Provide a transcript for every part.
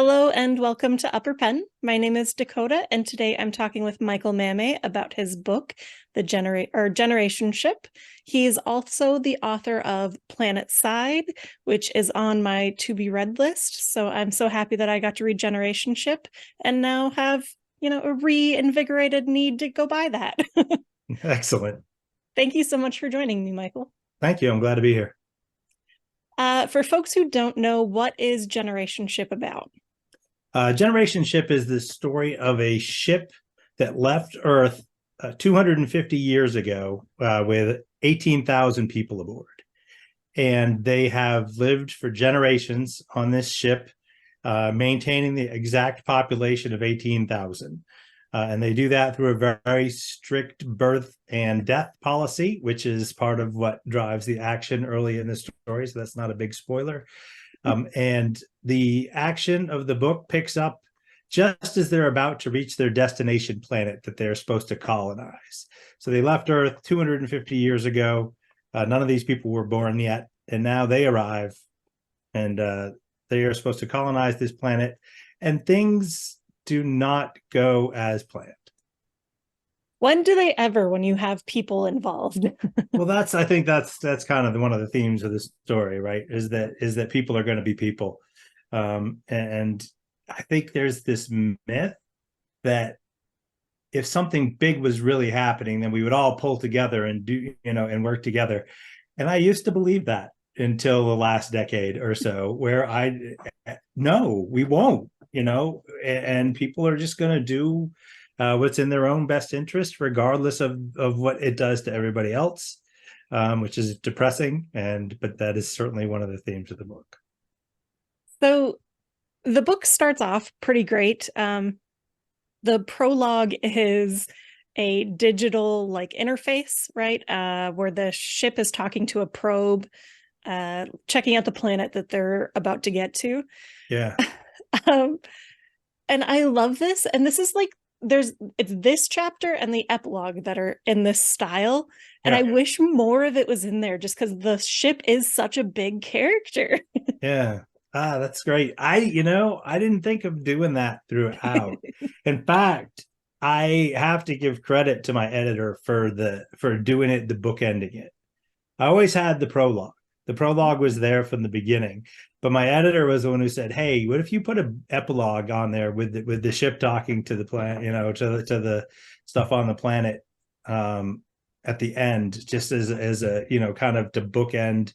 Hello and welcome to Upper Pen. My name is Dakota, and today I'm talking with Michael Mammay about his book, Generation Ship. He's also the author of Planetside, which is on my to be read list. So I'm so happy that I got to read Generation Ship and now have, a reinvigorated need to go buy that. Excellent. Thank you so much for joining me, Michael. Thank you. I'm glad to be here. For folks who don't know, what is Generation Ship about? Generation Ship is the story of a ship that left Earth 250 years ago with 18,000 people aboard. And they have lived for generations on this ship, maintaining the exact population of 18,000. And they do that through a very strict birth and death policy, which is part of what drives the action early in the story. So that's not a big spoiler. And the action of the book picks up just as they're about to reach their destination planet that they're supposed to colonize. So they left Earth 250 years ago. None of these people were born yet. And now they arrive and they are supposed to colonize this planet. And things do not go as planned. When do they ever, when you have people involved? Well, I think that's kind of one of the themes of the story, right? Is that people are going to be people. And I think there's this myth that if something big was really happening, then we would all pull together and and work together. And I used to believe that until the last decade or so, where no, we won't, and people are just going to do what's in their own best interest, regardless of what it does to everybody else, which is depressing. But that is certainly one of the themes of the book. So the book starts off pretty great. The prologue is a digital interface, right? Where the ship is talking to a probe, checking out the planet that they're about to get to. Yeah. um, and I love this. And this is it's this chapter and the epilogue that are in this style. And Yeah. I wish more of it was in there just because the ship is such a big character. Yeah. That's great. I didn't think of doing that throughout. In fact, I have to give credit to my editor for doing it, the bookending it. I always had the prologue. The prologue was there from the beginning, but my editor was the one who said, "Hey, what if you put an epilogue on there with the ship talking to the planet, to the stuff on the planet at the end, just as a kind of to bookend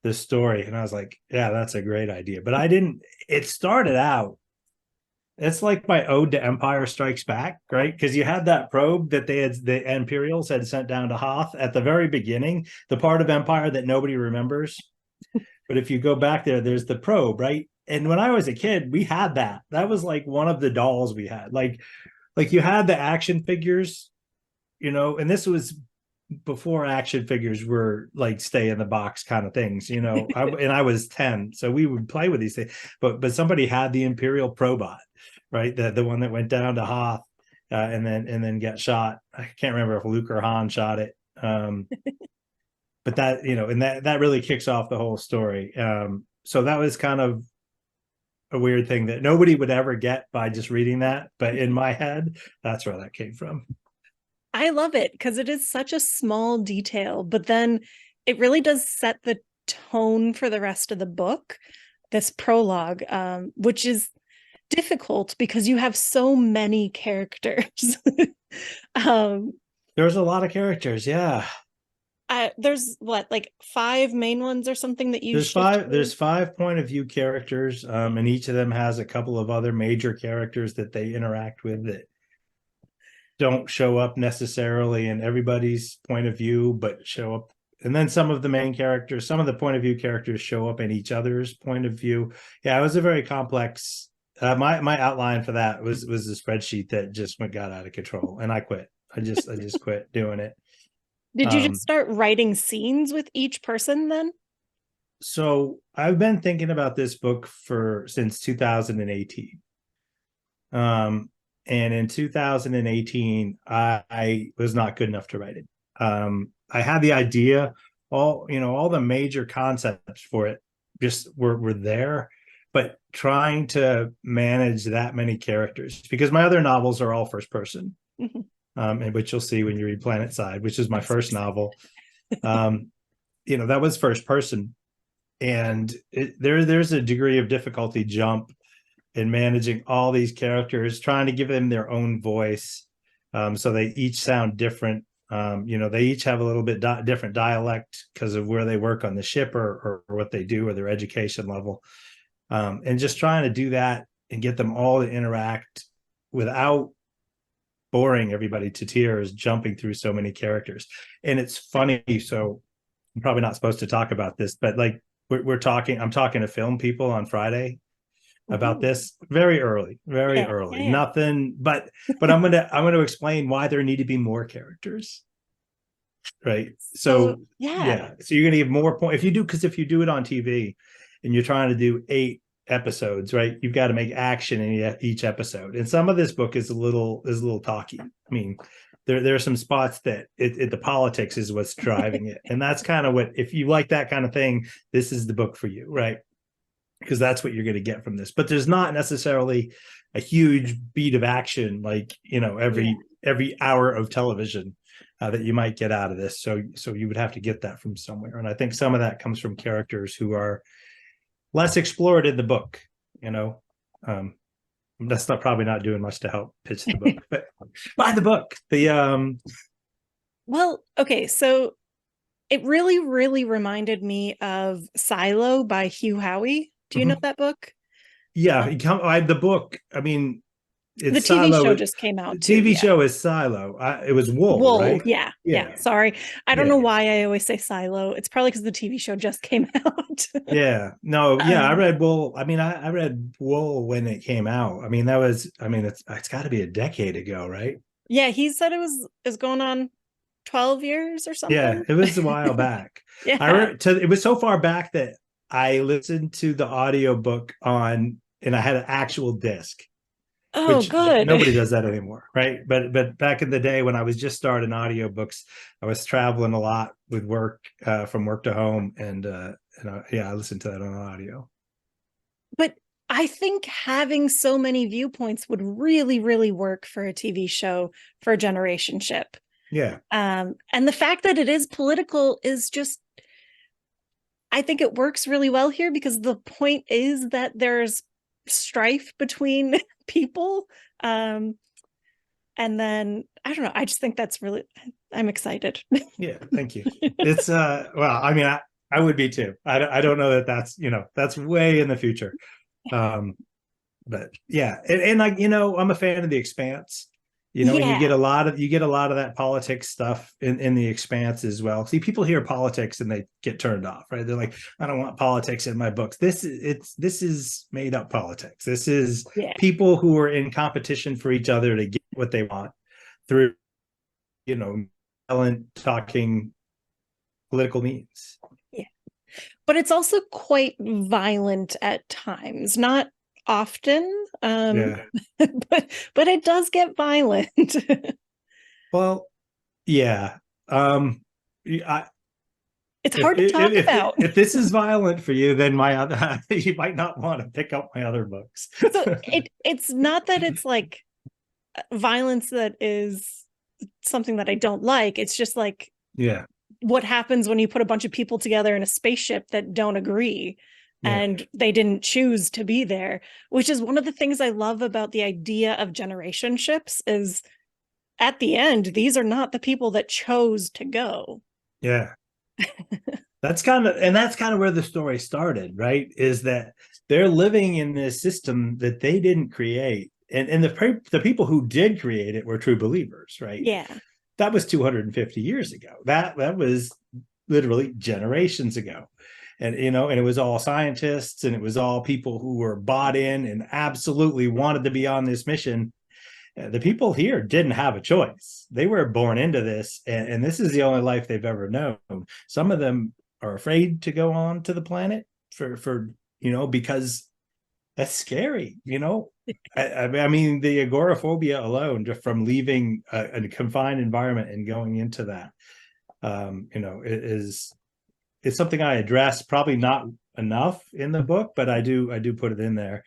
the story?" And I was like, "Yeah, that's a great idea." But I didn't. It started out. It's like my ode to Empire Strikes Back, right? Because you had that probe that the Imperials had sent down to Hoth at the very beginning, the part of Empire that nobody remembers. But if you go back there, there's the probe, right? And when I was a kid, we had that. That was like one of the dolls we had. Like you had the action figures, and this was before action figures were like stay in the box kind of things, and I was 10, so we would play with these things. But somebody had the Imperial Probot, right? The one that went down to Hoth and then got shot. I can't remember if Luke or Han shot it. But that, and that really kicks off the whole story. So that was kind of a weird thing that nobody would ever get by just reading that. But in my head, that's where that came from. I love it because it is such a small detail, but then it really does set the tone for the rest of the book, this prologue, which is difficult because you have so many characters. um, There's a lot of characters. Yeah. there's what, like five main ones or something that you There's shift five. through? There's five point of view characters, and each of them has a couple of other major characters that they interact with that don't show up necessarily in everybody's point of view, but show up. And then some of the main characters, some of the point of view characters show up in each other's point of view. Yeah, it was a very complex. My outline for that was a spreadsheet that just got out of control, and I quit. I just quit doing it. Did you just Um, start writing scenes with each person then? so I've been thinking about this book for since 2018. And in 2018, I was not good enough to write it. I had the idea, all the major concepts for it just were there. but trying to manage that many characters, because my other novels are all first person, and which you'll see when you read Planetside, which is my first novel. That was first person, and there's a degree of difficulty jump in managing all these characters, trying to give them their own voice, so they each sound different. They each have a little bit different dialect because of where they work on the ship, or what they do, or their education level, and just trying to do that and get them all to interact without boring everybody to tears, jumping through so many characters. And it's funny, so I'm probably not supposed to talk about this, but like I'm talking to film people on Friday about this very early, Yeah. nothing, but I'm gonna explain why there need to be more characters, right? So yeah. so you're gonna give more point if you do, because if you do it on TV and you're trying to do 8 episodes, right, you've got to make action in each episode, and some of this book is a little talky. I mean, there are some spots that the politics is what's driving it, and that's kind of what, if you like that kind of thing, this is the book for you, right? Because that's what you're going to get from this. But there's not necessarily a huge beat of action like every hour of television that you might get out of this. So you would have to get that from somewhere, and I think some of that comes from characters who are less explored in the book. That's probably not doing much to help pitch the book, but buy the book. Well, okay, so it really, really reminded me of Silo by Hugh Howey. Do you know that book? Yeah, the book. I mean, The it's TV Silo. show just came out too. TV show is Silo. It was Wool, Wool. right? Yeah. Sorry. I don't know why I always say Silo. It's probably because the TV show just came out. No, I read Wool. I mean, I read Wool when it came out. I mean, it's got to be a decade ago, right? Yeah, he said it was going on 12 years or something. Yeah, it was a while back. It was so far back that I listened to the audiobook and I had an actual disc. Oh, which good. Nobody does that anymore, right? But back in the day when I was just starting audiobooks, I was traveling a lot with work, from work to home, and I listened to that on audio. But I think having so many viewpoints would really, really work for a TV show for Generation Ship. Yeah. And the fact that it is political is just, I think it works really well here, because the point is that there's strife between people. And then I don't know, I just think that's really, I'm excited. Yeah, thank you. It's well, I mean, I would be too. I don't know that's way in the future. But yeah, and I'm a fan of The Expanse. And you get a lot of that politics stuff in The Expanse as well. See, people hear politics and they get turned off, right? They're like, I don't want politics in my books. This is made up politics. This is people who are in competition for each other to get what they want through, talking political means. Yeah. But it's also quite violent at times, not often. But it does get violent. Well, yeah. It's hard to talk about. If this is violent for you, then you might not want to pick up my other books. So it's not that it's like violence that is something that I don't like. It's just like, what happens when you put a bunch of people together in a spaceship that don't agree, and they didn't choose to be there, which is one of the things I love about the idea of generation ships, is at the end, these are not the people that chose to go. Yeah. That's kind of where the story started, right? Is that they're living in this system that they didn't create. And the people who did create it were true believers, right? Yeah. That was 250 years ago. That was literally generations ago. And and it was all scientists, and it was all people who were bought in and absolutely wanted to be on this mission. The people here didn't have a choice. They were born into this, and this is the only life they've ever known. Some of them are afraid to go on to the planet for because that's scary. I mean, the agoraphobia alone, just from leaving a confined environment and going into that, it's something I address, probably not enough in the book, but I do put it in there,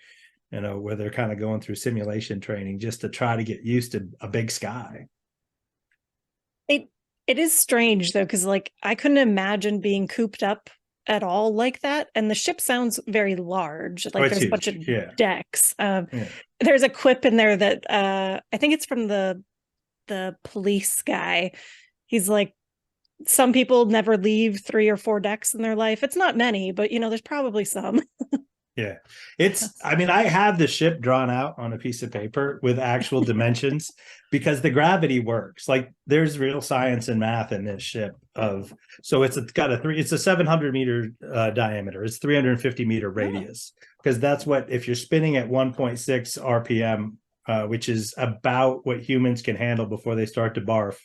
where they're kind of going through simulation training just to try to get used to a big sky. It it is strange though, because like I couldn't imagine being cooped up at all like that. And the ship sounds very large. Oh, Like it's there's a bunch of huge. Yeah. decks. Yeah. There's a quip in there that I think it's from the police guy. He's like, some people never leave 3 or 4 decks in their life. It's not many, but there's probably some. Yeah. I mean, I have the ship drawn out on a piece of paper with actual dimensions because the gravity works. Like there's real science and math in this ship so it's got it's a 700 meter diameter. It's 350 meter Oh. radius because that's what, if you're spinning at 1.6 RPM, which is about what humans can handle before they start to barf,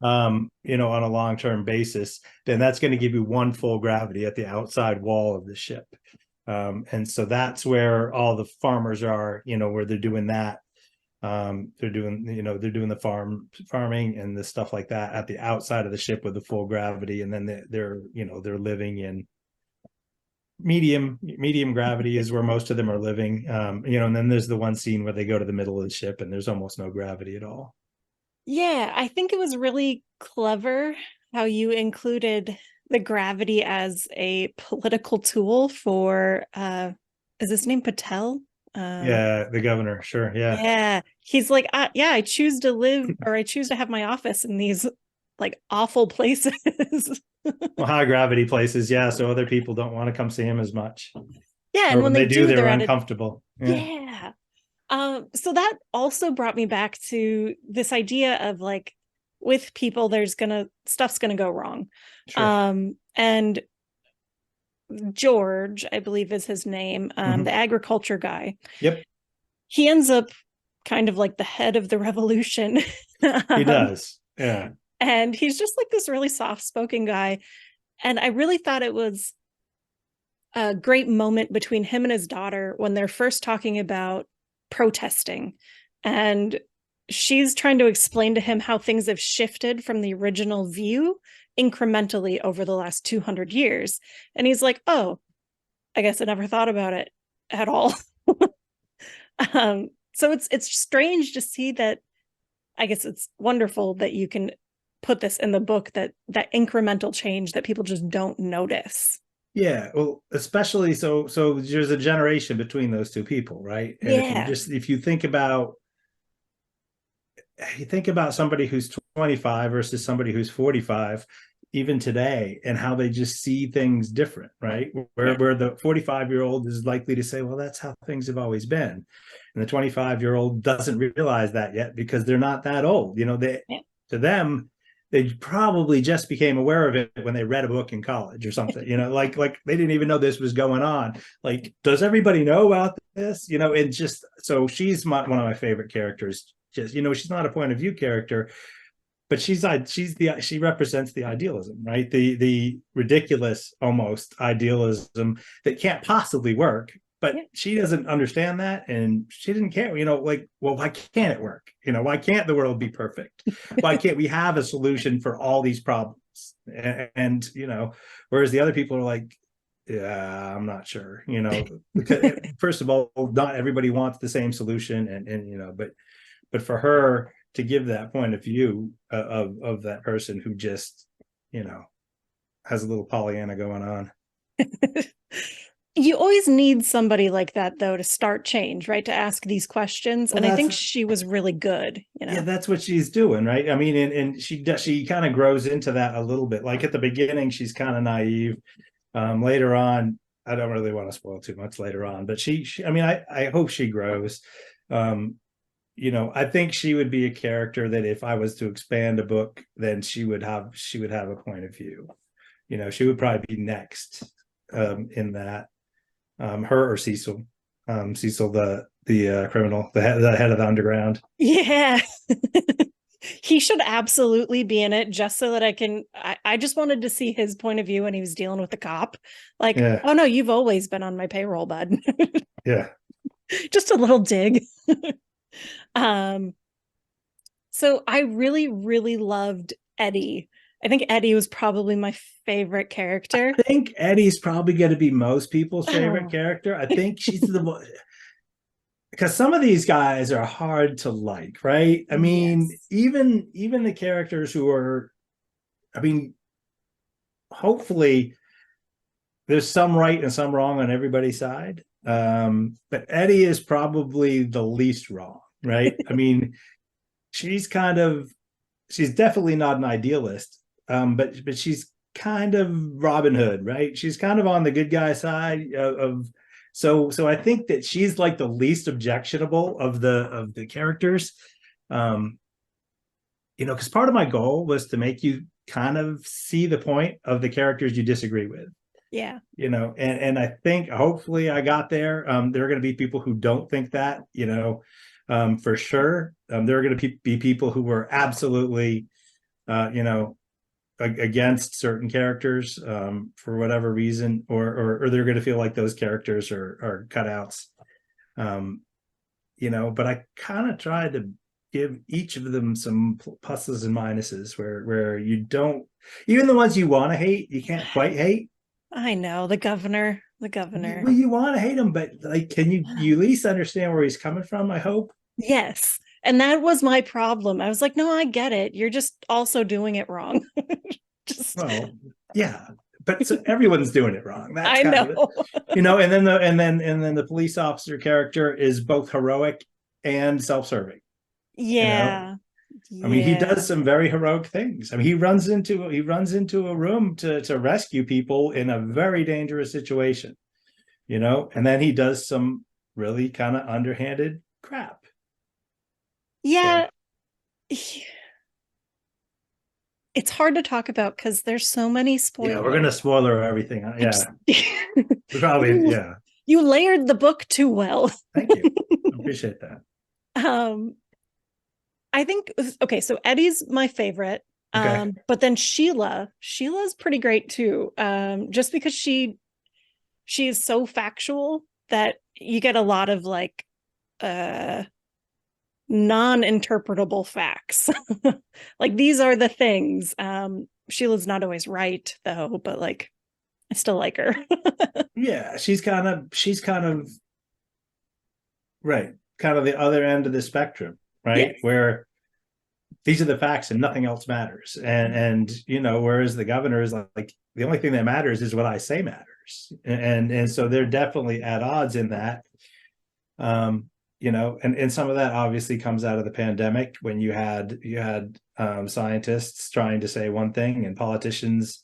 on a long-term basis, then that's going to give you one full gravity at the outside wall of the ship. And so that's where all the farmers are, where they're doing that. They're doing the farming and the stuff like that at the outside of the ship with the full gravity. And then they're living in medium gravity is where most of them are living. And then there's the one scene where they go to the middle of the ship and there's almost no gravity at all. Yeah, I think it was really clever how you included the gravity as a political tool for is his name Patel? Yeah, the governor, sure, yeah. Yeah. He's like, yeah, I choose to live, or I choose to have my office in these like awful places. Well, high gravity places, yeah, so other people don't want to come see him as much, Yeah, or and when when they they do, do, they're they're at a uncomfortable. Yeah, yeah. So that also brought me back to this idea of like with people, stuff's gonna go wrong. sure. And George, I believe is his name, the Mm-hmm. agriculture guy, Yep, he ends up kind of like the head of the revolution. he um, does. Yeah, and he's just like this really soft-spoken guy. And I really thought it was a great moment between him and his daughter when they're first talking about protesting. And she's trying to explain to him how things have shifted from the original view incrementally over the last 200 years. And he's like, oh, I guess I never thought about it at all. So it's strange to see that. I guess it's wonderful that you can put this in the book, that incremental change that people just don't notice. yeah. Well, especially so there's a generation between those two people, right? And Yeah. if you think about somebody who's 25 versus somebody who's 45 even today, and how they just see things different, right? where Yeah. where the 45-year-old is likely to say, well, that's how things have always been, and the 25-year-old doesn't realize that yet because they're not that old. Yeah. To them, they probably just became aware of it when they read a book in college or something, like they didn't even know this was going on. Like, does everybody know about this? And just so she's one of my favorite characters. Just, she's not a point of view character, but she represents the idealism, right? The ridiculous almost idealism that can't possibly work, but Yeah. she doesn't understand that, and she didn't care. Like, well, why can't it work? Why can't the world be perfect? Why can't we have a solution for all these problems? And whereas the other people are like, yeah, I'm not sure. Because first of all, not everybody wants the same solution, and but for her to give that point of view of that person who just has a little Pollyanna going on. You always need somebody like that though to start change, right? To ask these questions. Well, And I think she was really good, yeah, that's what she's doing, right? I mean, and she kind of grows into that a little bit. Like at the beginning, she's kind of naive. Later on, I don't really want to spoil too much later on, but I mean, I hope she grows. Um, I think she would be a character that if I was to expand a book, then she would have a point of view. She would probably be next in that. Her or Cecil. Cecil, the criminal, the head of the underground. Yeah. He should absolutely be in it just so that I just wanted to see his point of view when he was dealing with the cop. Like, Yeah, oh no, you've always been on my payroll, bud. yeah. Just a little dig. Um, so I really, really loved Eddie. I think Eddie was probably my favorite character. I think Eddie's probably going to be most people's favorite character. I think she's the because some of these guys are hard to like, right? I mean, Yes. even the characters who are, I mean, hopefully there's some right and some wrong on everybody's side. But Eddie is probably the least wrong, right? I mean, she's kind of she's definitely not an idealist, but she's kind of Robin Hood, right? She's kind of on the good guy side of so I think that she's like the least objectionable of the characters. Um, because part of my goal was to make you kind of see the point of the characters you disagree with. Yeah. And I think hopefully I got there. There are going to be people who don't think that, for sure. There are going to be people who were absolutely, against certain characters for whatever reason, or they're going to feel like those characters are cutouts. But I kind of tried to give each of them some pluses and minuses where you don't, even the ones you want to hate, you can't quite hate. I know, the governor, the governor. Well, you want to hate him, but like, can you at least understand where he's coming from? I hope. Yes. And that was my problem. I was like, no, I get it. You're just also doing it wrong. Just Well, yeah, but so everyone's doing it wrong. That's I kind know. of it, and then the police officer character is both heroic and self-serving. You know, Yeah. I mean, he Yeah. does some very heroic things. I mean, he runs into a room to rescue people in a very dangerous situation. And then he does some really kind of underhanded crap. So Yeah. It's hard to talk about because there's so many yeah, we're gonna spoilers. spoiler everything. I Yeah, just we probably you yeah. you layered the book too well. Thank you. I appreciate that. Um, I think okay, so Eddie's my favorite. Okay. But then Sheila's pretty great too. Just because she is so factual that you get a lot of like uh non-interpretable facts. Like these are the things. Sheila's not always right though, but like I still like her. Yeah, she's kind of right, kind of the other end of the spectrum, right? Yes. Where these are the facts and nothing else matters. And whereas the governor is like the only thing that matters is what I say matters. And so they're definitely at odds in that. And some of that obviously comes out of the pandemic when you had scientists trying to say one thing and politicians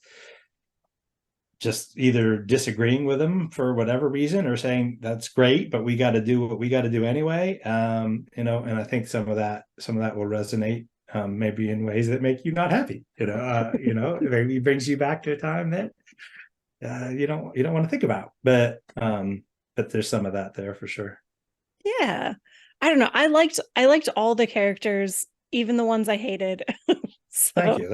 just either disagreeing with them for whatever reason or saying that's great, but we got to do what we got to do anyway. And I think some of that will resonate, maybe in ways that make you not happy. Maybe brings you back to a time that you don't want to think about. But there's some of that there for sure. Yeah. I don't know. I liked all the characters, even the ones I hated. Thank So, you.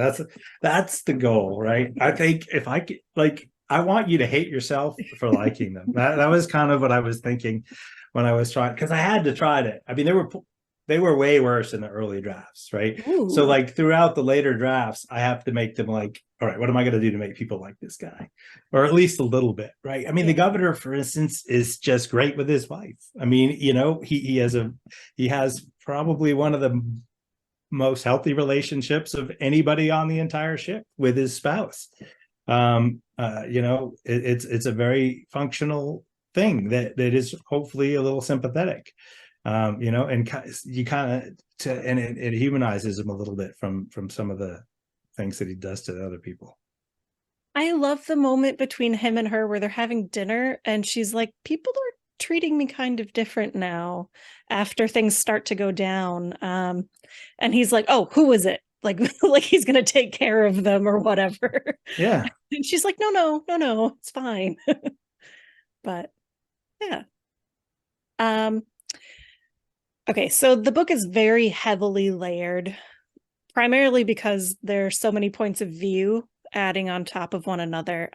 That's the goal, right? I think if I could, like, I want you to hate yourself for liking them. That was kind of what I was thinking when I was trying, because I had to try it. I mean, they were way worse in the early drafts, right? So ooh. like throughout the later drafts, I have to make them like, all right, what am I going to do to make people like this guy, or at least a little bit, right? I mean, the Yeah. governor, for instance, is just great with his wife. I mean, he has probably one of the most healthy relationships of anybody on the entire ship with his spouse. It's a very functional thing that is hopefully a little sympathetic. And you kind of and it humanizes him a little bit from some of the things that he does to other people. I love the moment between him and her where they're having dinner and she's like, people are treating me kind of different now after things start to go down. And he's like, oh, who is it? Like, like he's gonna take care of them or whatever. Yeah. And she's like, no, no, no, no, it's fine. But yeah. Um, okay, so the book is very heavily layered, primarily because there's so many points of view adding on top of one another.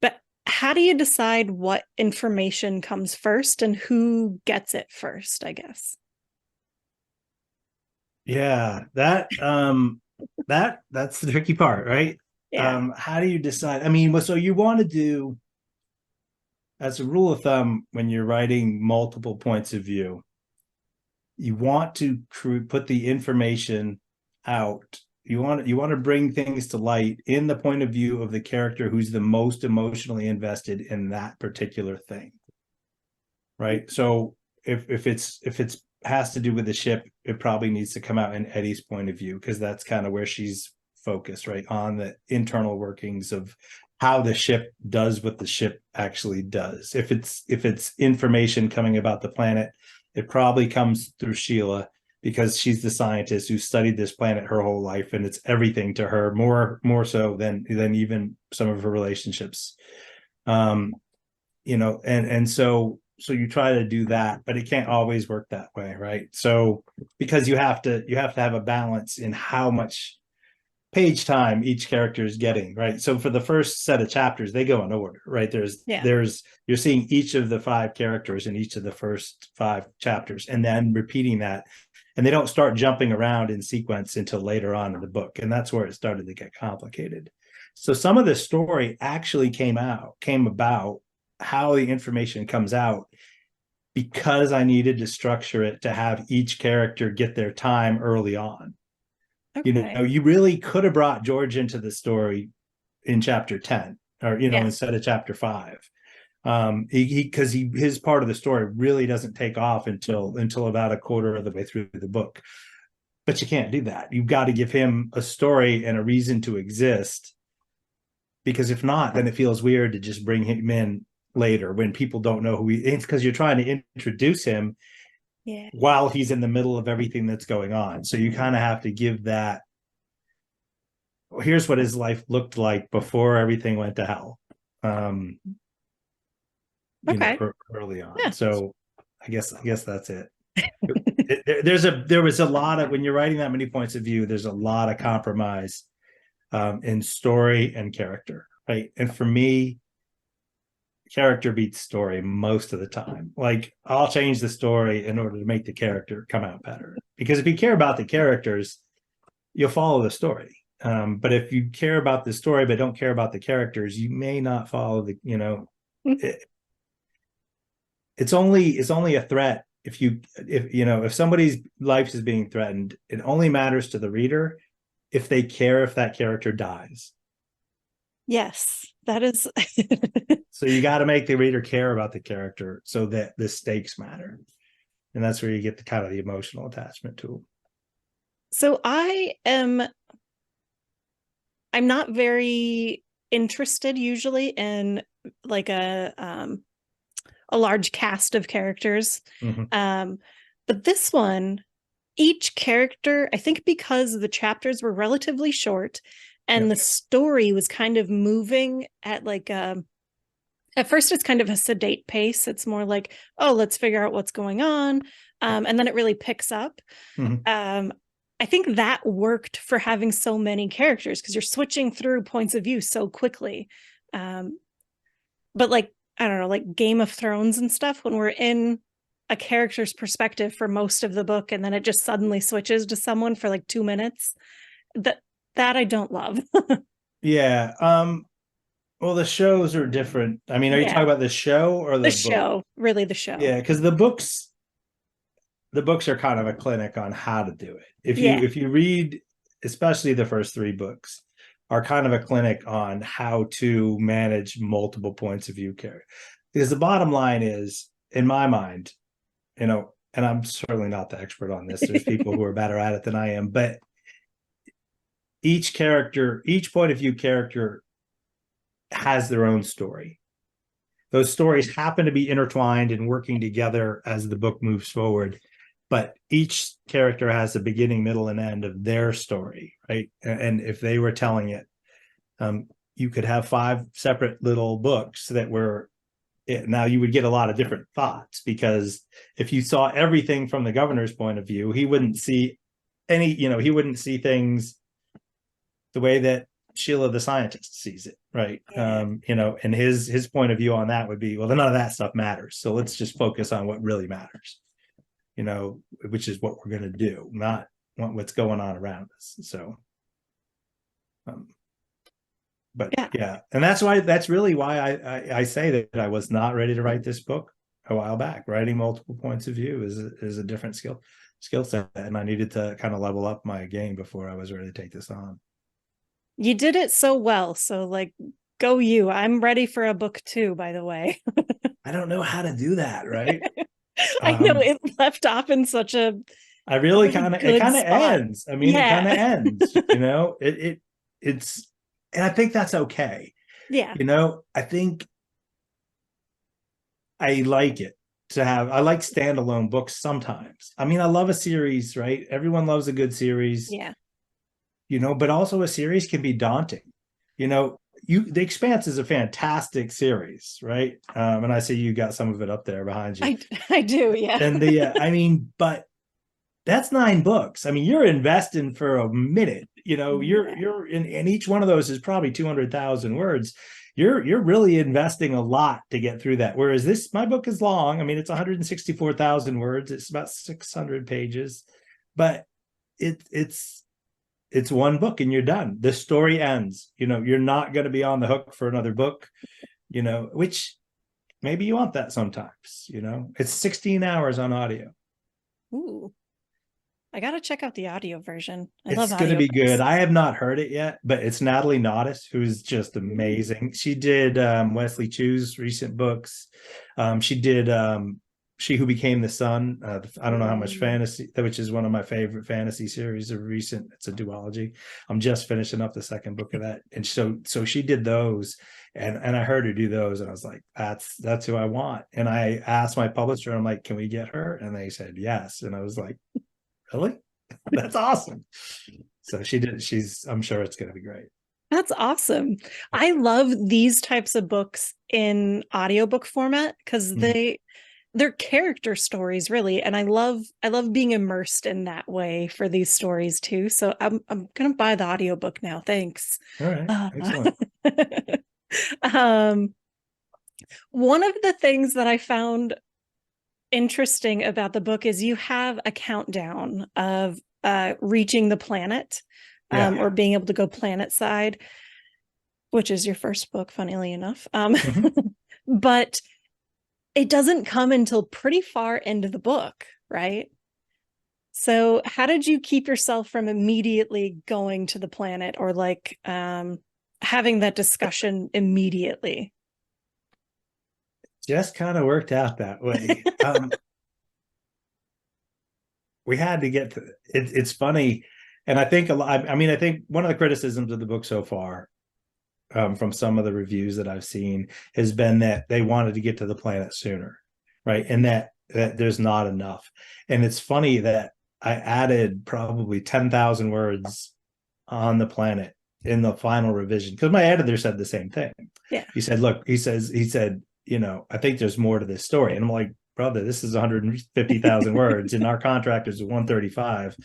But how do you decide what information comes first and who gets it first, I guess? Yeah, that that's the tricky part, right? Yeah. How do you decide? I mean, so you want to do, as a rule of thumb, when you're writing multiple points of view, you want to put the information out. You want to bring things to light in the point of view of the character who's the most emotionally invested in that particular thing, right? So if it's has to do with the ship, it probably needs to come out in Eddie's point of view, because that's kind of where she's focused, right, on the internal workings of how the ship does what the ship actually does. If it's information coming about the planet, it probably comes through Sheila, because she's the scientist who studied this planet her whole life, and it's everything to her, more so than even some of her relationships. um and so you try to do that, but it can't always work that way, right? So because you have to have a balance in how much page time each character is getting, right? So for the first set of chapters, they go in order, right? Yeah. There's you're seeing each of the five characters in each of the first five chapters, and then repeating that, and they don't start jumping around in sequence until later on in the book, and that's where it started to get complicated. So some of the story actually came about, how the information comes out, because I needed to structure it to have each character get their time early on. Okay. You really could have brought George into the story in chapter 10, or Yeah. instead of chapter 5. Because his part of the story really doesn't take off until about a quarter of the way through the book. But you can't do that. You've got to give him a story and a reason to exist, because if not, then it feels weird to just bring him in later when people don't know who he is, because you're trying to introduce him Yeah. while he's in the middle of everything that's going on. So you kind of have to give that, well, here's what his life looked like before everything went to hell. um Okay. Early on. Yeah. So I guess that's it. There was a lot of, when you're writing that many points of view, there's a lot of compromise in story and character, right? And for me, character beats story most of the time. Like, I'll change the story in order to make the character come out better, because if you care about the characters, you'll follow the story. But if you care about the story but don't care about the characters, you may not follow it, it's only a threat if somebody's life is being threatened. It only matters to the reader if they care if that character dies. Yes, that is. So you got to make the reader care about the character so that the stakes matter, and that's where you get the kind of the emotional attachment to them. So I'm not very interested usually in like a large cast of characters. Mm-hmm. But this one, each character, I think because the chapters were relatively short and Yep. the story was kind of moving at at first it's kind of a sedate pace. It's more like, oh, let's figure out what's going on. And then it really picks up. Mm-hmm. Um, I think that worked for having so many characters because you're switching through points of view so quickly. Um, but like, I don't know, like Game of Thrones and stuff, when we're in a character's perspective for most of the book and then it just suddenly switches to someone for like 2 minutes, that I don't love. Yeah. Well, the shows are different. I mean, are you talking Yeah. about the show or The the book? show, really the show. Yeah, because the books are kind of a clinic on how to do it. If you Yeah. if you read, especially the first three books, are kind of a clinic on how to manage multiple points of view character. Because the bottom line is, in my mind, and I'm certainly not the expert on this. There's people who are better at it than I am, but each point of view character has their own story. Those stories happen to be intertwined and working together as the book moves forward, but each character has a beginning, middle, and end of their story, right? And if they were telling it, you could have five separate little books that were now you would get a lot of different thoughts, because if you saw everything from the governor's point of view, he wouldn't see he wouldn't see things the way that Sheila the scientist sees it, right? Yeah. And his point of view on that would be, well, none of that stuff matters. So let's just focus on what really matters, which is what we're going to do, not what's going on around us. So Um, but Yeah. yeah, and that's really why I say that I was not ready to write this book a while back. Writing multiple points of view is a different skill set, and I needed to kind of level up my game before I was ready to take this on. You did it so well. So like go you. I'm ready for a book too, by the way. I don't know how to do that, right? I know Um, it left off in such I a really really kind of it good kind of spot. ends. I mean, it kind of Yeah. ends. It's, and I think that's okay. Yeah. I think I like it to have. I like standalone books sometimes. I mean, I love a series, right? Everyone loves a good series, Yeah. but also a series can be daunting. The Expanse is a fantastic series, right? And I see you got some of it up there behind you. I do, yeah. And I mean, but that's 9 books. I mean, you're investing for a minute. Yeah. You're in each one of those is probably 200,000 words. You're really investing a lot to get through that. Whereas my book is long. I mean, it's 164,000 words. It's about 600 pages, but it's one book and you're done. The story ends. You're not going to be on the hook for another book. Which maybe you want that sometimes. It's 16 hours on audio. Ooh. I gotta check out the audio version. I love It's going to be good. audiobooks. I have not heard it yet, but it's Natalie Nodis, who's just Ooh. amazing. She did Wesley Chu's recent books. She did She Who Became the Sun. I don't know how much Mm. fantasy, which is one of my favorite fantasy series of recent. It's a duology. I'm just finishing up the second book of that, and so she did those, and I heard her do those, and I was like, that's who I want. And I asked my publisher, I'm like, can we get her? And they said yes, and I was like, really? That's awesome. So she did. I'm sure it's going to be great. That's awesome. I love these types of books in audiobook format because Mhm. they're character stories really, and I love being immersed in that way for these stories too. So I'm gonna buy the audiobook now. Thanks. All right. Uh, Excellent. um, one of the things that I found interesting about the book is you have a countdown of reaching the planet, Yeah. or being able to go planet side, which is your first book, funnily enough. Mhm. But it doesn't come until pretty far into the book, right? So how did you keep yourself from immediately going to the planet or like having that discussion immediately? Just kind of worked out that way. We had to get to it. It's funny. And I think a lot, I mean, I think one of the criticisms of the book so far, from some of the reviews that I've seen, has been that they wanted to get to the planet sooner, right? And that there's not enough. And it's funny that I added probably 10,000 words on the planet in the final revision because my editor said the same thing. Yeah. He said, "Look," he said, I think there's more to this story." And I'm like, "Brother, this is 150,000 words, and our contract is 135.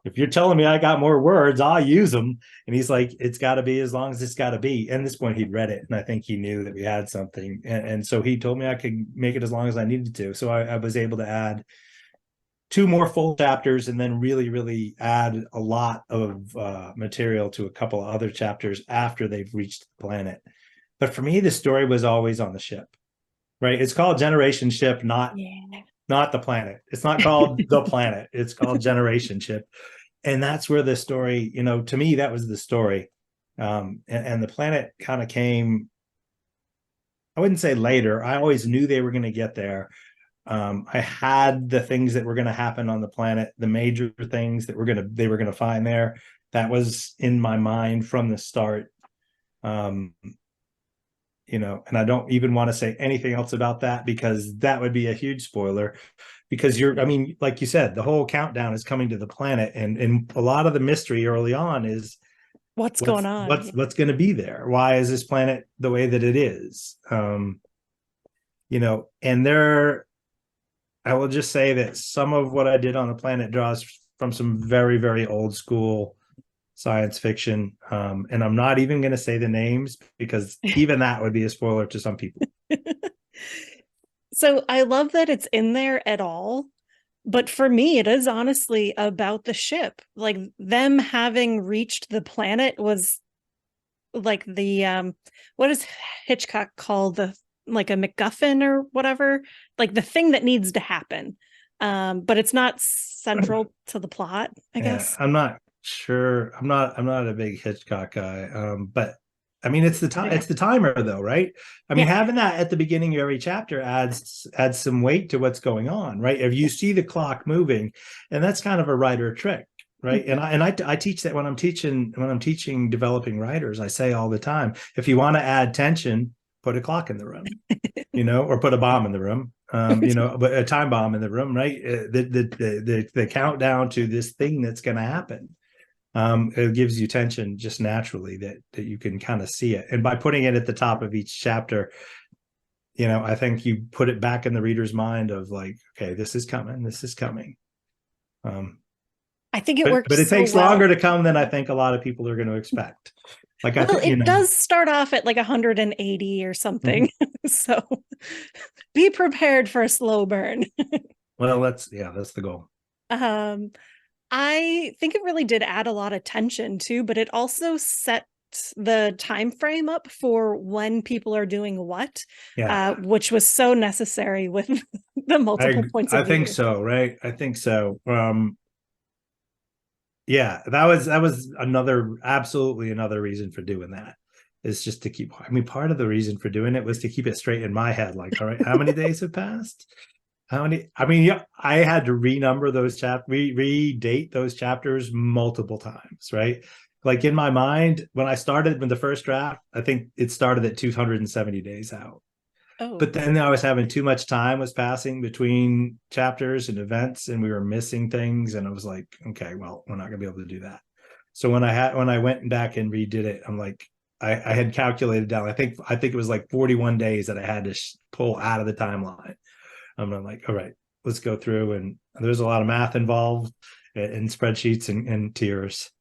If you're telling me I got more words, I'll use them." And he's like, "It's got to be as long as it's got to be." And at this point, he'd read it, and I think he knew that we had something, and so he told me I could make it as long as I needed to. So I was able to add 2 more full chapters and then really, really add a lot of material to a couple of other chapters after they've reached the planet. But for me, the story was always on the ship, right? It's called Generation Ship, Yeah. not the planet. It's not called the planet. It's called Generation Ship. And that's where the story, to me, that was the story. And the planet kind of came, I wouldn't say later. I always knew they were going to get there. I had the things that were going to happen on the planet, the major things that they were going to find there. That was in my mind from the start. Um, and I don't even want to say anything else about that because that would be a huge spoiler. Because I mean, like you said, the whole countdown is coming to the planet, and a lot of the mystery early on is What's what's going on? what's what's going to be there. Why is this planet the way that it is? And I will just say that some of what I did on the planet draws from some very, very old school science fiction. And I'm not even going to say the names because even that would be a spoiler to some people. So I love that it's in there at all. But for me, it is honestly about the ship. Like them having reached the planet was like the what does Hitchcock call the, like a MacGuffin or whatever, like the thing that needs to happen. But it's not central to the plot, I Yeah, guess. I'm not sure. I'm not a big Hitchcock guy. But I mean, it's the time. Yeah. It's the timer, though, right? I mean, Yeah. having that at the beginning of every chapter adds some weight to what's going on, right? If you see the clock moving, and that's kind of a writer trick, right? Mhm. I teach that when I'm teaching developing writers. I say all the time, if you want to add tension, put a clock in the room, or put a bomb in the room, but a time bomb in the room, right? The countdown to this thing that's going to happen. It gives you tension just naturally that you can kind of see it. And by putting it at the top of each chapter, I think you put it back in the reader's mind of like, okay, this is coming, this is coming. I think it But worked it so takes longer well. to come than I think a lot of people are going to expect. Like I Well, think, it does start off at like 180 or mhm. something. So be prepared for a slow burn. Well, that's the goal. Um, I think it really did add a lot of tension too, but it also set the time frame up for when people are doing what, Yeah. which was so necessary with the I multiple points I of think view. so, right? I think so. Yeah, that was another absolutely another reason for doing that is just to keep. I mean, part of the reason for doing it was to keep it straight in my head. Like, all right, how many days have passed? How many? I mean, yeah, I had to renumber those redate those chapters multiple times, right? Like in my mind, when I started with the first draft, I think it started at 270 days out. Oh, But then I was having too much time was passing between chapters and events, and we were missing things. And I was like, okay, well, we're not gonna be able to do that. So when I went back and redid it, I'm like, I had calculated down. I think it was like 41 days that I had to pull out of the timeline. I'm like, all right, let's go through, and there's a lot of math involved in spreadsheets and tears.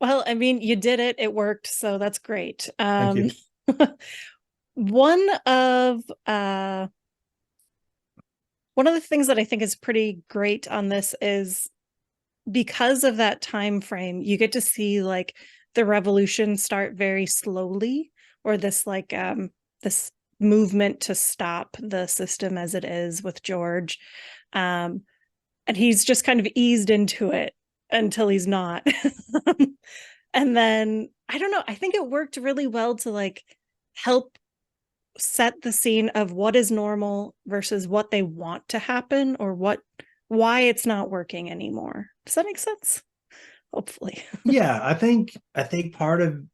well, I mean, you did it. It worked, so that's great. Thank you. One of one of the things that I think is pretty great on this is because of that time frame, you get to see like the revolution start very slowly, or this like this movement to stop the system as it is with George. Um, and he's just kind of eased into it until he's not. And then I don't know, I think it worked really well to like help set the scene of what is normal versus what they want to happen, or why it's not working anymore. Does that make sense? Hopefully. Yeah, I think part of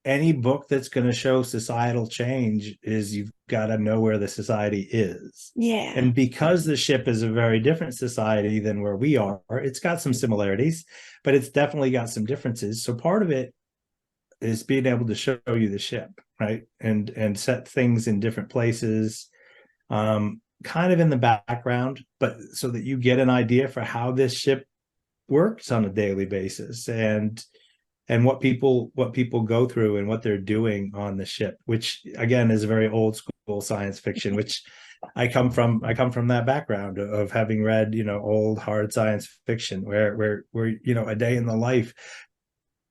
any book that's going to show societal change is you've got to know where the society is. Yeah. And because the ship is a very different society than where we are, it's got some similarities, but it's definitely got some differences. So part of it is being able to show you the ship, right? And set things in different places, kind of in the background, but so that you get an idea for how this ship works on a daily basis, and what people go through and what they're doing on the ship, which again is a very old school science fiction, which I come from that background of having read, old hard science fiction where a day in the life,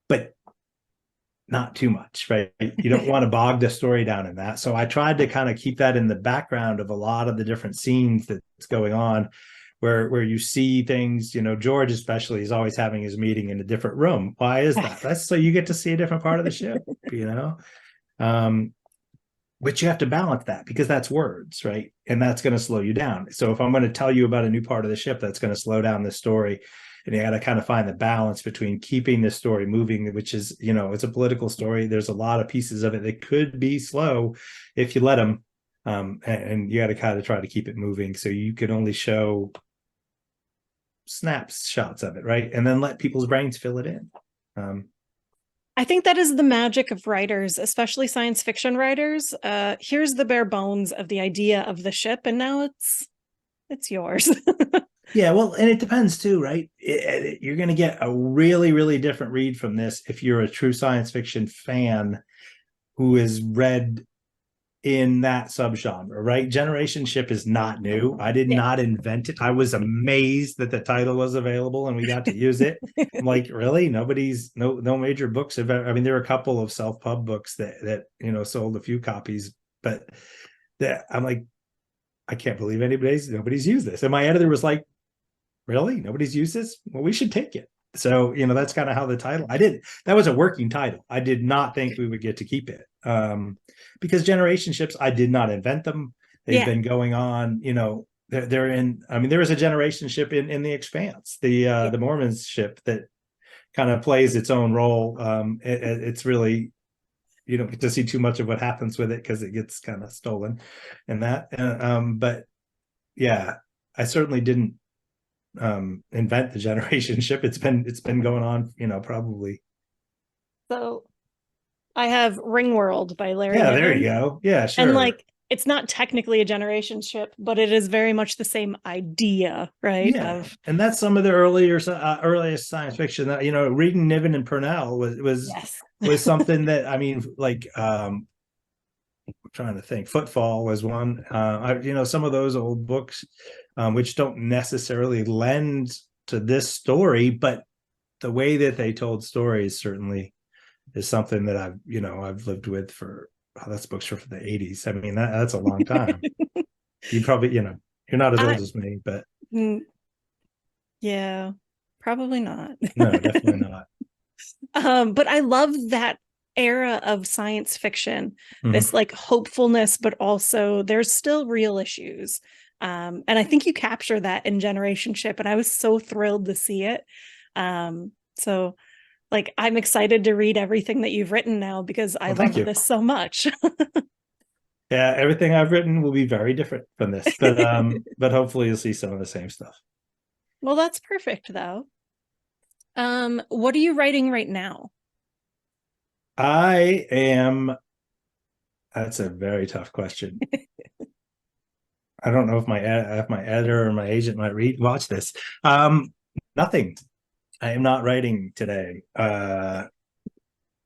but not too much, right? You don't want to bog the story down in that. So I tried to kind of keep that in the background of a lot of the different scenes that's going on, where you see things, George especially is always having his meeting in a different room. Why is that? That's so you get to see a different part of the ship, um, but you have to balance that because that's words, right? And that's going to slow you down. So if I'm going to tell you about a new part of the ship, that's going to slow down the story. And you got to kind of find the balance between keeping the story moving, which is, it's a political story. There's a lot of pieces of it that could be slow if you let them. And you got to kind of try to keep it moving. So you can only show snapshots of it, right? And then let people's brains fill it in. I think that is the magic of writers, especially science fiction writers. Here's the bare bones of the idea of the ship, and now it's yours. Yeah, well, and it depends too, right? You're going to get a really, really different read from this if you're a true science fiction fan who has read in that subgenre, right? Generation Ship is not new. I did Yeah. not invent it. I was amazed that the title was available and we got to use it. I'm like, really? No major books have ever, I mean, there are a couple of self-pub books that sold a few copies, but that I'm like, I can't believe nobody's used this. And my editor was like, really? Nobody's used this? Well, we should take it. So, that's kind of how the title, that was a working title. I did not think we would get to keep it. Because generation ships, I did not invent them. They've Yeah. been going on, they're in, I mean, there is a generation ship in the Expanse, the Mormons ship that kind of plays its own role. It's really, you don't get to see too much of what happens with it because it gets kind of stolen and that. But yeah, I certainly didn't invent the generation ship. It's been going on, probably. So I have Ringworld by Larry Yeah, there you Niven. go. Yeah, And sure. like it's not technically a generation ship, but it is very much the same idea, right? Yeah, Of and that's some of the earliest science fiction that reading Niven and Purnell yes. was something that, I mean, like, I'm trying to think. Footfall was one. Some of those old books, which don't necessarily lend to this story, but the way that they told stories certainly is something that I've lived with for. Oh, that's books from the 80s. I mean, that's a long time. You probably, you're not as I old as me, but mm, yeah, probably not. no, definitely not. But I love that era of science fiction, this Mhm. like hopefulness, but also there's still real issues. And I think you capture that in Generation Ship, and I was so thrilled to see it. So like I'm excited to read everything that you've written now because I Well, thank love you. this so much. Yeah, everything I've written will be very different from this, but hopefully you'll see some of the same stuff. Well, that's perfect though. What are you writing right now? I am. That's a very tough question. I don't know if my editor or my agent might watch this. Um, Nothing. I am not writing today. I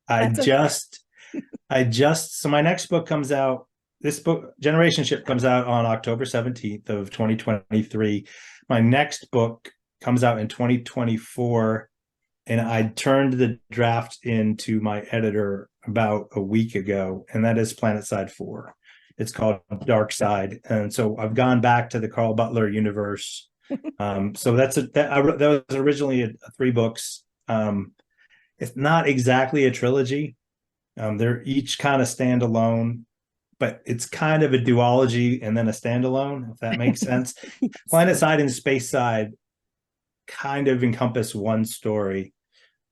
That's okay. just, so my next book comes out. This book, Generation Ship, comes out on October 17th of 2023. My next book comes out in 2024, and I turned the draft into my editor about a week ago, and that is Planetside 4. It's called Dark Side, and so I've gone back to the Carl Butler universe. So that was originally three books. It's not exactly a trilogy. They're each kind of standalone, but it's kind of a duology and then a standalone, if that makes sense. Planet Side and Space Side kind of encompass one story.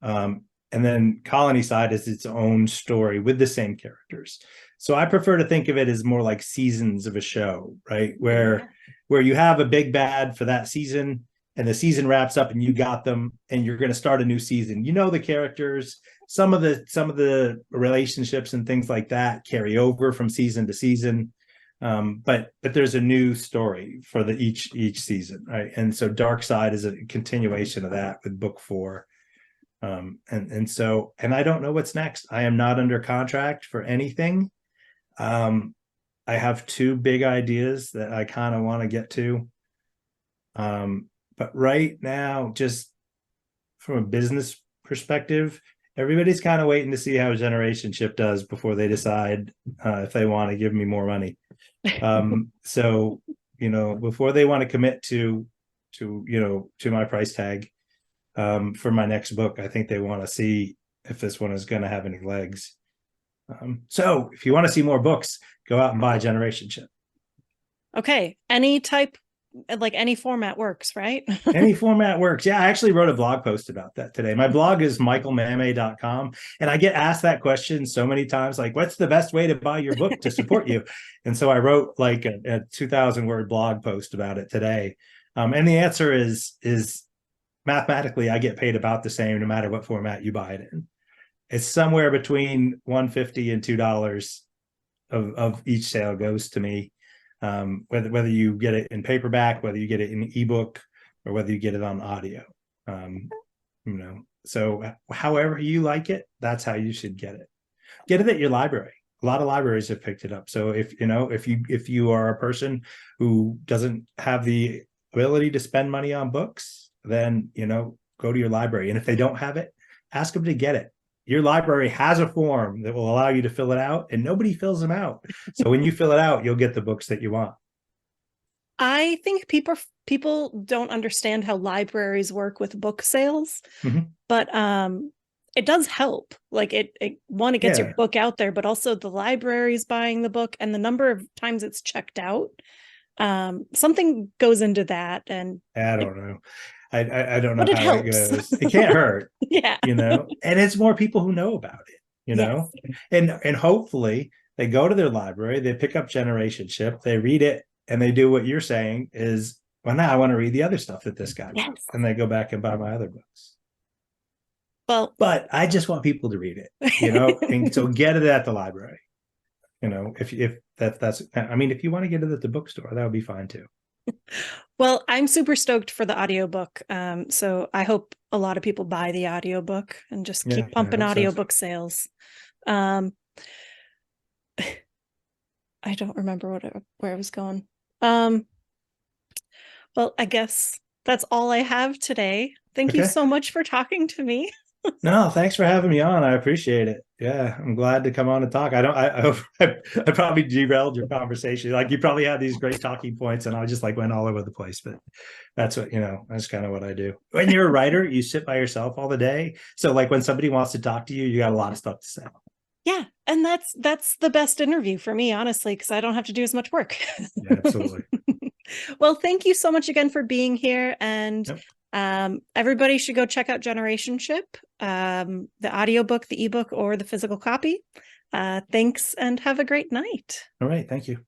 And then Colony Side is its own story with the same characters. So I prefer to think of it as more like seasons of a show, right? Yeah. Where you have a big bad for that season and the season wraps up and you got them and you're going to start a new season. You know the characters, some of the relationships and things like that carry over from season to season. But there's a new story for each season, right? And so Dark Side is a continuation of that with book 4. And I don't know what's next. I am not under contract for anything. I have two big ideas that I kind of want to get to. But right now, just from a business perspective, everybody's kind of waiting to see how Generation Ship does before they decide if they want to give me more money. So, before they want to commit to my price tag, for my next book, I think they want to see if this one is going to have any legs. So if you want to see more books, go out and buy Generation Ship. Okay. Any type, like any format works, right? Any format works. Yeah, I actually wrote a blog post about that today. My blog is michaelmammay.com. And I get asked that question so many times, like, what's the best way to buy your book to support you? And so I wrote like a 2,000 word blog post about it today. And the answer is mathematically, I get paid about the same no matter what format you buy it in. It's somewhere between $1.50 and $2 of each sale goes to me. Whether you get it in paperback, whether you get it in ebook, or whether you get it on audio. So however you like it, that's how you should get it. Get it at your library. A lot of libraries have picked it up. So if you are a person who doesn't have the ability to spend money on books, then go to your library. And if they don't have it, ask them to get it. Your library has a form that will allow you to fill it out, and nobody fills them out. So when you fill it out, you'll get the books that you want. I think people don't understand how libraries work with book sales, but it does help. Like it gets your book out there, but also the library's buying the book and the number of times it's checked out. Something goes into that, and I don't know. I don't know but it how it helps. goes. It can't hurt. Yeah. And it's more people who know about it, Yes. and hopefully they go to their library, they pick up Generation Ship, they read it, and they do what you're saying is, well, now I want to read the other stuff that this guy wrote, and they go back and buy my other books. Well, but I just want people to read it, and so get it at the library. If that's, I mean, if you want to get it at the bookstore, that would be fine too. Well, I'm super stoked for the audiobook. So I hope a lot of people buy the audiobook and just keep pumping audiobook sales. I don't remember where I was going. Well, I guess that's all I have today. Thank you so much for talking to me. No, thanks for having me on. I appreciate it. Yeah, I'm glad to come on and talk. I probably derailed your conversation. Like, you probably had these great talking points, and I just like went all over the place. But that's that's kind of what I do. When you're a writer, you sit by yourself all the day. So like when somebody wants to talk to you, you got a lot of stuff to say. Yeah, and that's the best interview for me, honestly, because I don't have to do as much work. Yeah, absolutely. Well, thank you so much again for being here, and everybody should go check out Generation Ship, the audiobook, the ebook, or the physical copy. Thanks, and have a great night. All right, thank you.